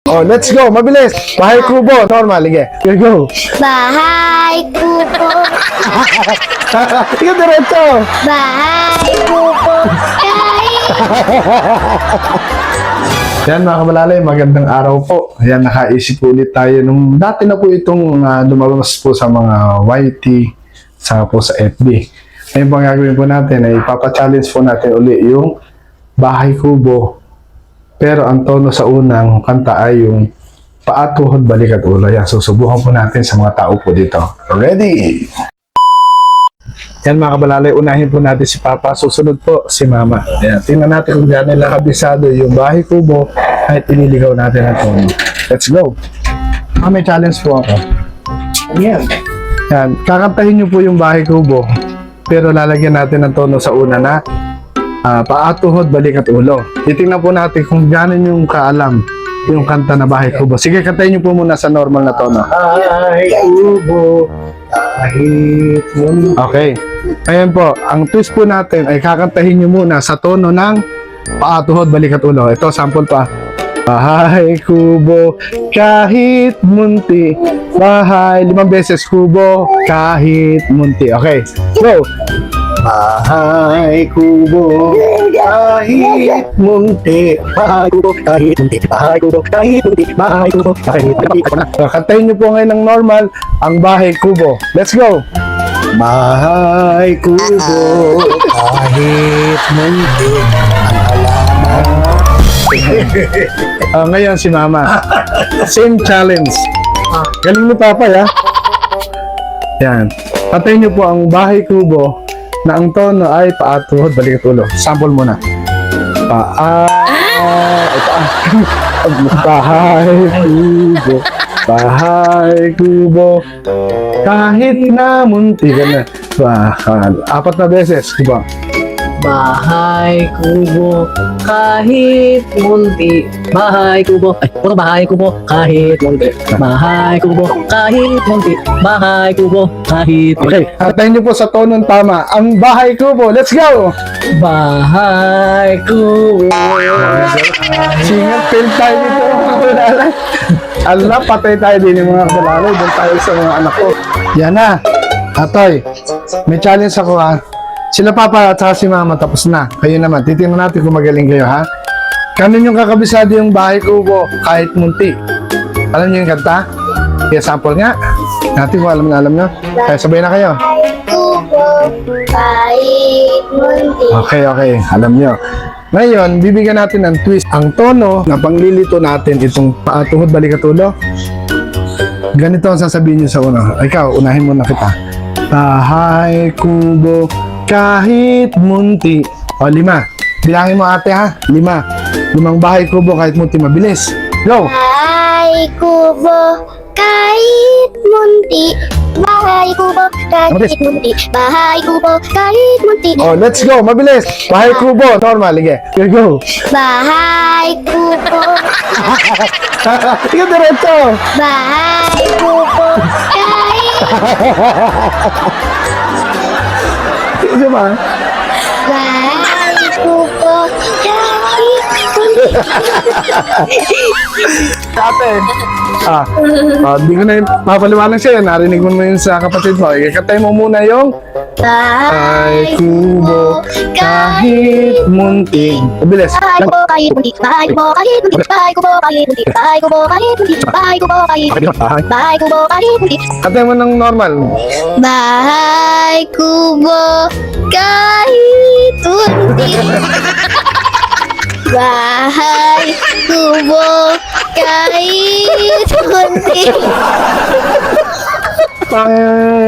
Oh, let's go. Mabilis. Bahay kubo. Normal. Sige. Here go. Bahay kubo. Ikaw diretso. Bahay kubo. Yan mga kabalalay, magandang araw po. Yan, nakaisip ulit tayo nung dati na po itong lumabas po sa mga YT, saka po sa FB. Ngayon po ang gagawin po natin ay ipapa-challenge po natin uli yung Bahay Kubo. Pero ang tono sa unang kanta ay yung Paa, Tuhod, Balik at Ulo. Yan, susubukan po natin sa mga tao po dito. Ready? Yan mga kabalalay, unahin po natin si Papa, susunod po si Mama. Yan, tingnan natin kung gaano nila kabisado yung Bahay Kubo kahit iniligaw natin ang tono. Let's go! May challenge po ako. Yan. Yan, kakantahin nyo po yung Bahay Kubo, pero lalagyan natin ng tono sa una na Paa, Tuhod, Balik at Ulo. Titingnan po natin kung gaano yung kaalam yung kanta na Bahay Kubo. Sige, kantahin nyo po muna sa normal na tono. Bahay Kubo, kahit yun. Okay. Ayan po, ang twist po natin ay kakantahin nyo muna sa tono ng Paa, Tuhod, Balik at Ulo. Ito, sample pa. Bahay Kubo, kahit munti. Bahay, 5 beses kubo, kahit munti. Okay, go! Bahay Kubo, kahit munti. Bahay Kubo, kahit munti. Bahay Kubo, kahit munti. Bahay Kubo, kahit munti. Kantahin nyo po ngayon ng normal ang Bahay Kubo. Let's go! Bahay Kubo, kahit munti. Ngayon si Mama. Same challenge. Galing ni Papa, ya. Yan. Kantahin nyo po ang Bahay Kubo na ang tono ay Paa, Tuhod, Balik at Ulo. Sample muna. Paa. Bahay Kubo. Bahay Kubo. Kahit na munti ka na. 4 na beses. Diba? Bahay Kubo, kahit munti. Bahay Kubo, puro Bahay Kubo, kahit munti. Bahay Kubo, kahit munti. Bahay Kubo, kahit munti. Okay, kantahin nyo po sa tonong tama ang Bahay Kubo. Let's go! Bahay Kubo. Singat fail tayo dito mga kabalalay. Allah, patay tayo din yung mga kabalalay. Doon tayo sa mga anak ko. Yan na. Atoy, may challenge ako ha. Sila Papa at saka si Mama tapos na. Kayo naman, titingnan natin kung magaling kayo ha. Kanon yung kakabisado yung Bahay Kubo kahit munti. Alam niyo yung kanta? Kaya sample nga. Natin kung alam nyo. Kaya sabay na kayo. Bahay kubo. Kahit munti. Okay. Alam nyo. Ngayon, bibigyan natin ng twist. Ang tono na panglilito natin itong Paa, Tuhod, Balik at Ulo. Ganito ang sasabihin nyo sa una. Ikaw, unahin mo na kita. Bahay Kubo, kahit munti. O, 5. Bilangin mo ate ha. 5. 5 Bahay Kubo kahit munti. Mabilis. Go! Bahay kubo. Kahit munti. Bahay kubo. Kahit munti. Bahay kubo. Kahit munti. Oh, let's go. Mabilis. Bahay Kubo. Normal. Sige. Here go. Bahay kubo. Ikaw diretso. Bahay kubo. Kahit Isa ba? bahay kubo. Kahit munti. Ate. Di ko na yung mapaliwanag sa'yo. Narinig mo na yun sa kapatid mo. Ikatay mo muna yung Bahay Kubo, kahit munti. Mabilis. Bahay kubo kahit munti. Bahay kubo kahit munti. Bahay kubo kahit munti. Bahay kubo kahit munti. Bahay kubo kahit munti. Bahay kubo kahit munti. Katay mo ng normal. Bahay kubo kahit munti. Bahay kubo kahit munti. Bye.